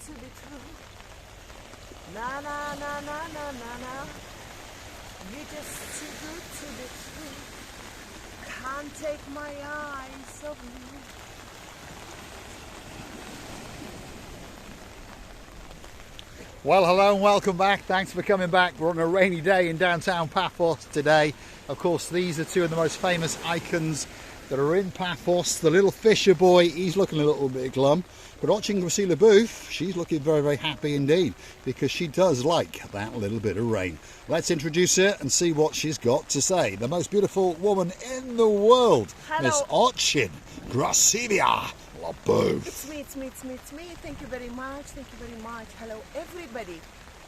to be true. Na na na na na na na. You're just too good to be true. Can't take my eyes off you. Well, hello and welcome back. Thanks for coming back. We're on a rainy day in downtown Paphos today. Of course, these are two of the most famous icons that are in Paphos. The little fisher boy, he's looking a little bit glum. But watching Gracila Booth, she's looking very, very happy indeed, because she does like that little bit of rain. Let's introduce her and see what she's got to say. The most beautiful woman in the world, Miss Ochin, Gracila Booth. It's me. Thank you very much. Hello, everybody.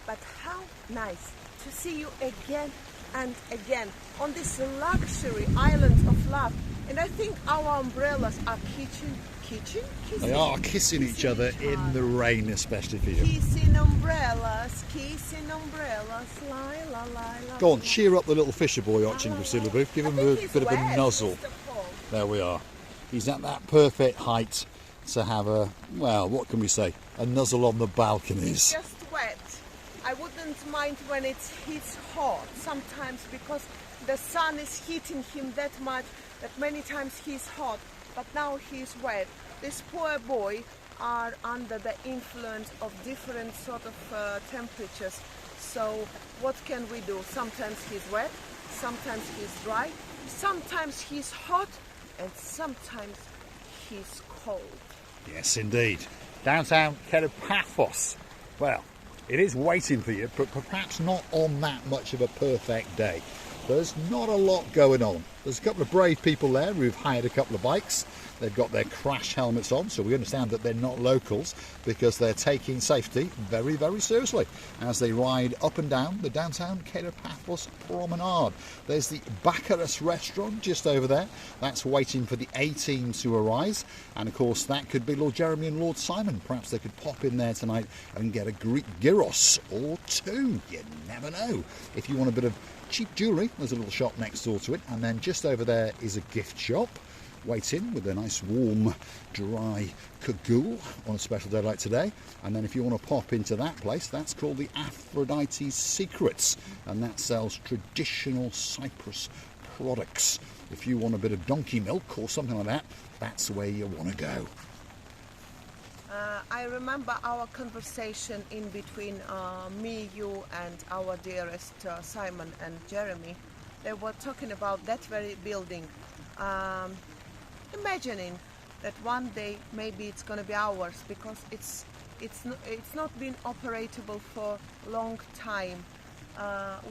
But how nice to see you again and again on this luxury island of love. And I think our umbrellas are kissing. They are kissing each other in the rain, especially for you. Kissing umbrellas, la la la la. Go on, cheer up the little fisher boy watching Gracila Booth. Give him a bit of a nuzzle. There we are. He's at that perfect height to have a, well, what can we say? A nuzzle on the balconies. It's just wet. I wouldn't mind when it's hot sometimes, because the sun is heating him that much that many times he's hot. But now he's wet. This poor boy are under the influence of different sort of temperatures. So what can we do? Sometimes he's wet, sometimes he's dry, sometimes he's hot, and sometimes he's cold. Yes, indeed. Downtown Kato Paphos. Well, it is waiting for you, but perhaps not on that much of a perfect day. There's not a lot going on. There's a couple of brave people there who've hired a couple of bikes. They've got their crash helmets on, so we understand that they're not locals, because they're taking safety very, very seriously as they ride up and down the downtown Kato Paphos Promenade. There's the Baccharis restaurant just over there. That's waiting for the A-team to arise. And of course, that could be Lord Jeremy and Lord Simon. Perhaps they could pop in there tonight and get a Greek gyros or two. You never know. If you want a bit of cheap jewellery, there's a little shop next door to it. And then just over there is a gift shop waiting with a nice warm dry cagoule on a special day like today. And then if you want to pop into that place, that's called the Aphrodite's Secrets, and that sells traditional Cyprus products. If you want a bit of donkey milk or something like that, that's where you want to go. I remember our conversation in between me, you and our dearest Simon and Jeremy. They were talking about that very building, imagining that one day maybe it's going to be ours, because it's not been operatable for a long time.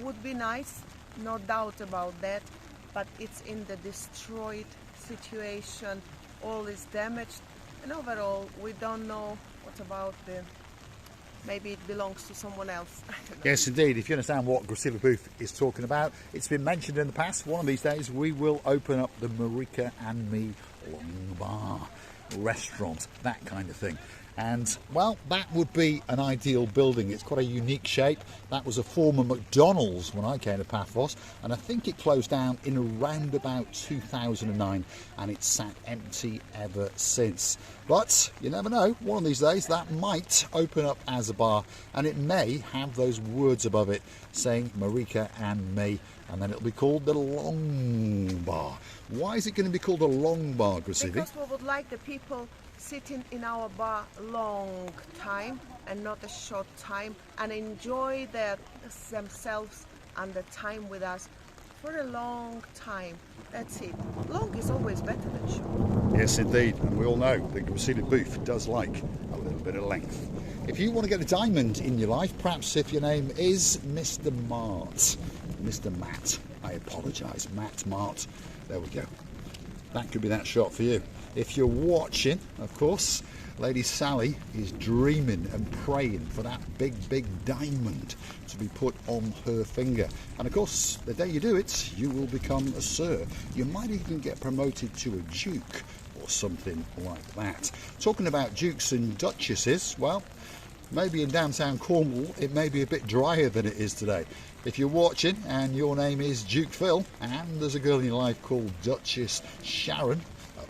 Would be nice, no doubt about that, but it's in the destroyed situation. All is damaged. And overall, we don't know what about maybe it belongs to someone else. I don't know. Yes, indeed. If you understand what Gracila Booth is talking about, it's been mentioned in the past. One of these days, we will open up the Marika and Me Long Bar restaurant, that kind of thing. And, well, that would be an ideal building. It's quite a unique shape. That was a former McDonald's when I came to Paphos, and I think it closed down in around about 2009, and it's sat empty ever since. But you never know, one of these days that might open up as a bar, and it may have those words above it saying Marika and Me, and then it'll be called the Long Bar. Why is it going to be called a Long Bar, Gracila? Because we would like the people sitting in our bar long time and not a short time, and enjoy themselves and the time with us for a long time. That's it. Long is always better than short. Yes, indeed. And we all know that Gracila Booth does like a little bit of length. If you want to get a diamond in your life, perhaps if your name is Mr. Matt, I apologise, Matt Mart. There we go. That could be that shot for you. If you're watching, of course, Lady Sally is dreaming and praying for that big, big diamond to be put on her finger. And of course, the day you do it, you will become a sir. You might even get promoted to a duke or something like that. Talking about dukes and duchesses, well, maybe in downtown Cornwall it may be a bit drier than it is today. If you're watching and your name is Duke Phil and there's a girl in your life called Duchess Sharon,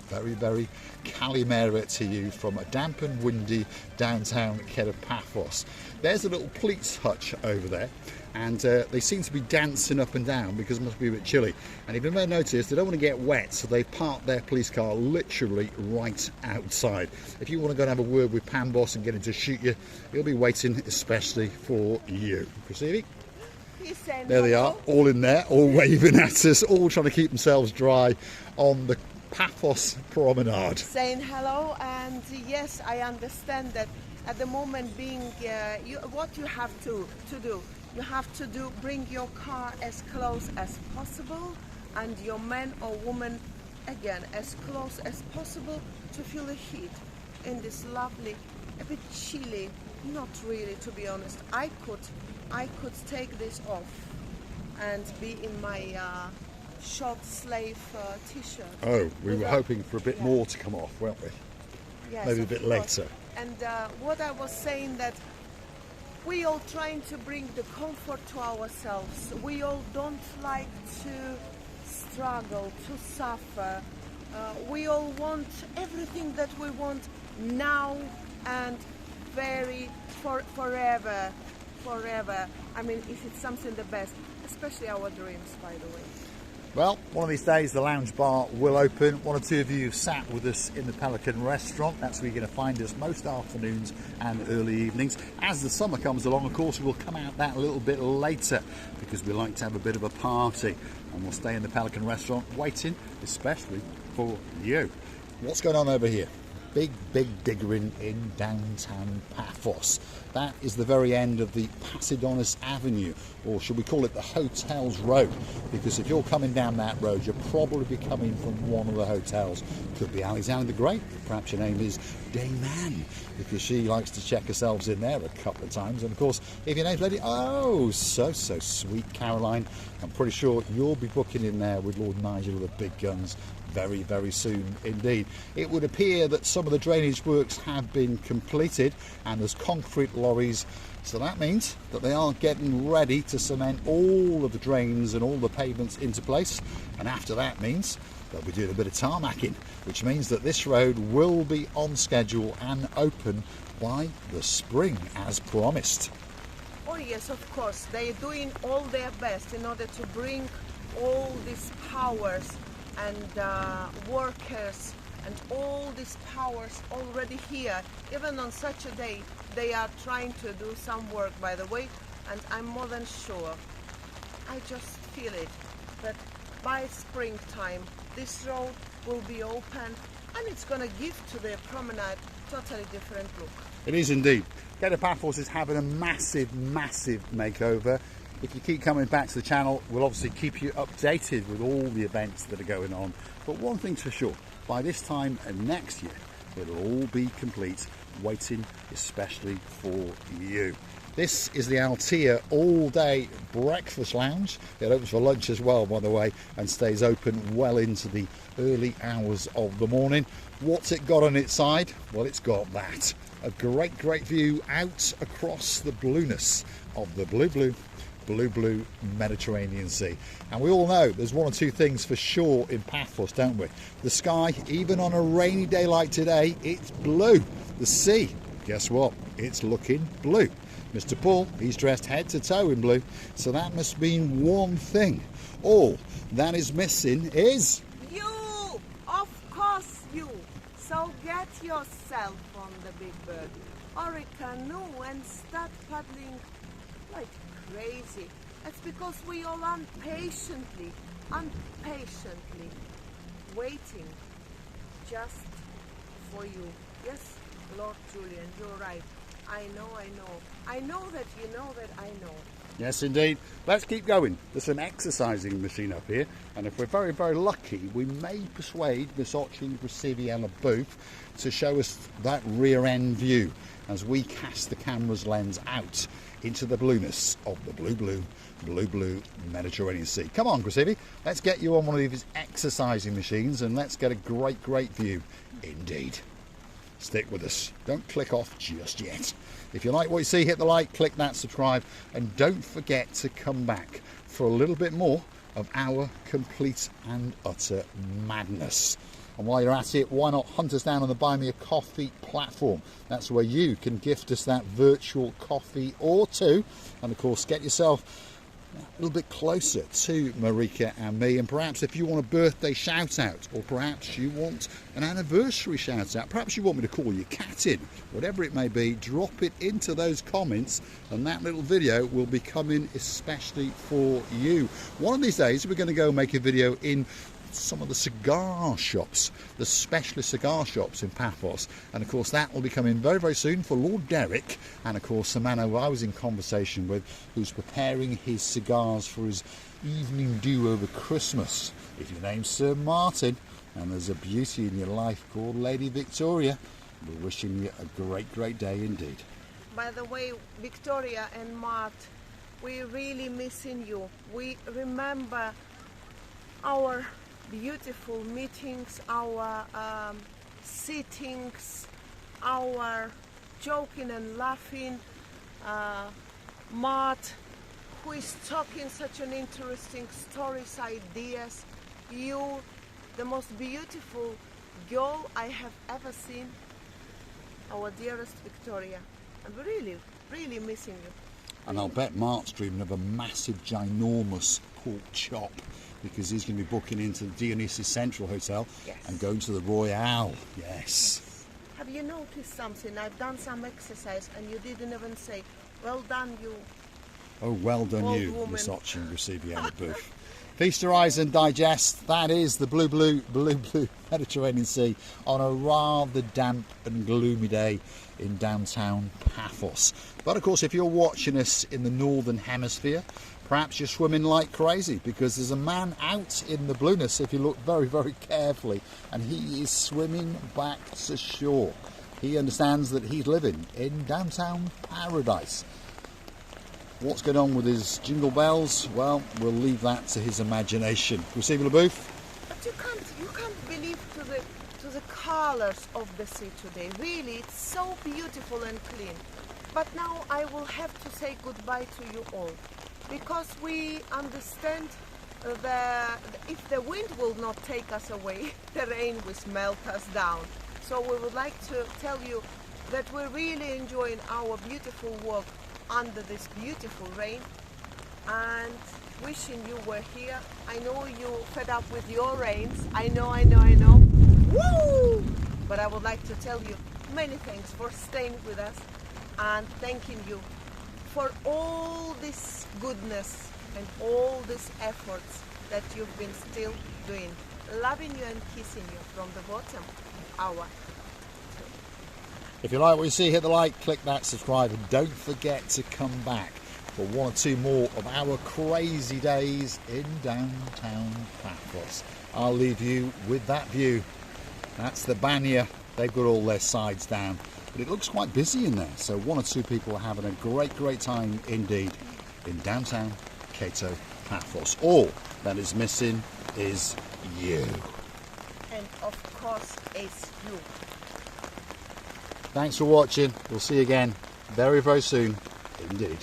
very, very Kalimera to you from a damp and windy downtown Kato Paphos. There's a little police hutch over there, and they seem to be dancing up and down because it must be a bit chilly. And if you may notice, they don't want to get wet, so they parked their police car literally right outside. If you want to go and have a word with Paphos and get him to shoot you, he'll be waiting especially for you. Perceive? There they are, all in there, all waving at us, all trying to keep themselves dry on the Paphos Promenade. Saying hello, and yes, I understand that at the moment being, what you have to do, you have to bring your car as close as possible, and your man or woman, again, as close as possible to feel the heat in this lovely, a bit chilly, not really, to be honest. I could take this off and be in my short sleeve t-shirt. Oh, we were hoping for a bit more to come off, weren't we? Yes, maybe a bit later. And what I was saying, that we all trying to bring the comfort to ourselves. We all don't like to struggle, to suffer. We all want everything that we want now and forever. I mean, if it's something the best, especially our dreams, by the way. Well, one of these days the lounge bar will open. One or two of you have sat with us in the Pelican restaurant. That's where you're going to find us most afternoons and early evenings. As the summer comes along, of course, we'll come out that a little bit later because we like to have a bit of a party. And we'll stay in the Pelican restaurant waiting, especially for you. What's going on over here? Big diggering in downtown Paphos. That is the very end of the Posidonis Avenue, or should we call it the Hotels Road? Because if you're coming down that road, you'll probably be coming from one of the hotels. Could be Alexander the Great, perhaps your name is Dame Anne, because she likes to check herself in there a couple of times. And of course, if your name's Lady, oh, so sweet Caroline, I'm pretty sure you'll be booking in there with Lord Nigel of the Big Guns very soon indeed. It would appear that some of the drainage works have been completed and there's concrete lorries, so that means that they are getting ready to cement all of the drains and all the pavements into place, and after that means they'll be doing a bit of tarmacking, which means that this road will be on schedule and open by the spring as promised. Oh yes, of course, they're doing all their best in order to bring all these powers and workers and all these powers already here. Even on such a day, they are trying to do some work, by the way, and I'm more than sure, I just feel it, that by springtime this road will be open and it's going to give to the promenade totally different look. It is indeed. Kato Paphos is having a massive makeover. If you keep coming back to the channel, we'll obviously keep you updated with all the events that are going on. But one thing's for sure, by this time next year, it'll all be complete, waiting especially for you. This is the Altea all-day breakfast lounge. It opens for lunch as well, by the way, and stays open well into the early hours of the morning. What's it got on its side? Well, it's got that. A great view out across the blueness of the blue Mediterranean Sea. And we all know there's one or two things for sure in Paphos, don't we? The sky, even on a rainy day like today, it's blue. The sea, guess what? It's looking blue. Mr. Paul, he's dressed head to toe in blue, so that must mean one thing. All that is missing is... you! Of course you! So get yourself on the big bird or a canoe and start paddling like crazy. That's because we all impatiently waiting just for you. Yes, Lord Julian, you're right. I know that you know that I know. Yes, indeed. Let's keep going. There's some exercising machine up here, and if we're very lucky, we may persuade Miss Ochli Brasiviella Booth to show us that rear end view as we cast the camera's lens out into the blueness of the blue Mediterranean Sea. Come on, Brasivi, let's get you on one of these exercising machines and let's get a great view indeed. Stick with us. Don't click off just yet. If you like what you see, hit the like, click that subscribe, and don't forget to come back for a little bit more of our complete and utter madness. And while you're at it, why not hunt us down on the Buy Me a Coffee platform? That's where you can gift us that virtual coffee or two, and of course get yourself a little bit closer to Marika and me. And perhaps if you want a birthday shout out, or perhaps you want an anniversary shout out, perhaps you want me to call your cat in, whatever it may be, drop it into those comments and that little video will be coming especially for you. One of these days we're going to go make a video in some of the cigar shops, the specialist cigar shops in Paphos, and of course that will be coming very, very soon for Lord Derek, and of course the man who I was in conversation with, who's preparing his cigars for his evening do over Christmas. If your name's Sir Martin and there's a beauty in your life called Lady Victoria, we're wishing you a great, great day indeed. By the way, Victoria and Mart, we're really missing you. We remember our beautiful meetings, our sittings, our joking and laughing. Mart, who is talking such an interesting stories, ideas. You, the most beautiful girl I have ever seen. Our dearest Victoria. And we're really, really missing you. And I'll bet Mark's dreaming of a massive, ginormous pork chop, because he's going to be booking into the Dionysus Central Hotel. Yes. And going to the Royale. Yes. Have you noticed something? I've done some exercise and you didn't even say, well done you. Oh, well done Old you, woman. Miss Otchin Gracieviana Booth. Feast your eyes and digest. That is the blue Mediterranean Sea on a rather damp and gloomy day in downtown Paphos. But of course, if you're watching us in the Northern Hemisphere, perhaps you're swimming like crazy, because there's a man out in the blueness, if you look very, very carefully, and he is swimming back to shore. He understands that he's living in downtown paradise. What's going on with his jingle bells? Well, we'll leave that to his imagination. Receiver LaBouffe? But you can't believe to the colors of the sea today. Really, it's so beautiful and clean. But now I will have to say goodbye to you all, because we understand if the wind will not take us away, the rain will melt us down. So we would like to tell you that we're really enjoying our beautiful walk under this beautiful rain, and wishing you were here. I know you're fed up with your rains. I know. Woo! But I would like to tell you many thanks for staying with us, and thanking you for all this goodness and all these efforts that you've been still doing. Loving you and kissing you from the bottom of our. If you like what you see, hit the like, click that subscribe, and don't forget to come back for one or two more of our crazy days in downtown Paphos. I'll leave you with that view. That's the Banya. They've got all their sides down, but it looks quite busy in there, so one or two people are having a great, great time indeed in downtown Kato Paphos. All that is missing is you. And of course, it's you. Thanks for watching. We'll see you again very, very soon indeed.